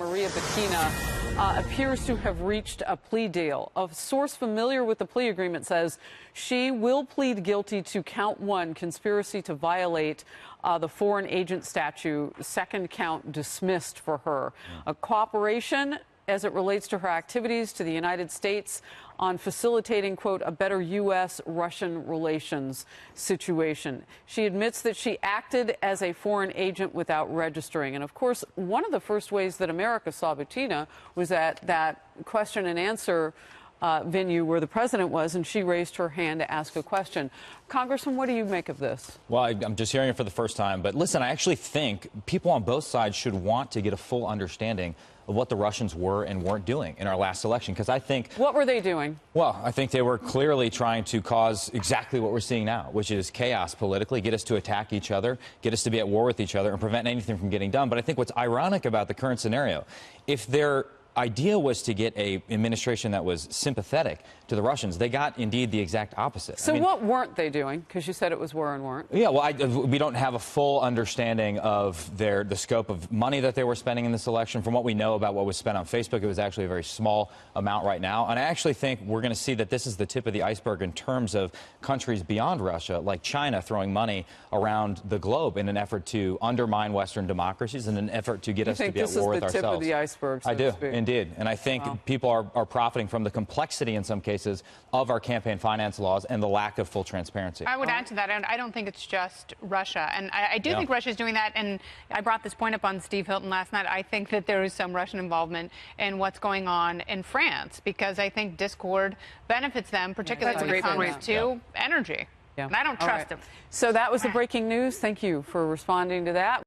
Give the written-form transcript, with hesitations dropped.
Maria Butina appears to have reached a plea deal. A source familiar with the plea agreement says she will plead guilty to count 1, conspiracy to violate the foreign agent statute, second count dismissed for her. A cooperation as it relates to her activities to the United States on facilitating, quote, a better U.S.-Russian relations situation. She admits that she acted as a foreign agent without registering. And, of course, one of the first ways that America saw Butina was at that question and answer venue where the president was, and she raised her hand to ask a question. Congressman, what do you make of this? Well, I'm just hearing it for the first time. But listen, I actually think people on both sides should want to get a full understanding of what the Russians were and weren't doing in our last election, because I think... What were they doing? Well, I think they were clearly trying to cause exactly what we're seeing now, which is chaos politically, get us to attack each other, get us to be at war with each other, and prevent anything from getting done. But I think what's ironic about the current scenario, if their idea was to get an administration that was sympathetic to the Russians, they got indeed the exact opposite. So what weren't they doing? Because you said it was were and weren't. Yeah, well, we don't have a full understanding of the scope of money that they were spending in this election. From what we know about what was spent on Facebook, it was actually a very small amount right now. And I actually think we're going to see that this is the tip of the iceberg in terms of countries beyond Russia, like China, throwing money around the globe in an effort to undermine Western democracies, in an effort to get us to be at war with ourselves. You think this is the tip of the iceberg, so I do, to speak? Indeed. And I think people are profiting from the complexity in some cases of our campaign finance laws and the lack of full transparency. I would add to that, and I don't think it's just Russia. And I do think Russia is doing that, and I brought this point up on Steve Hilton last night. I think that there is some Russian involvement in what's going on in France, because I think discord benefits them, particularly when it comes to energy. And I don't trust them. So that was the breaking news. Thank you for responding to that.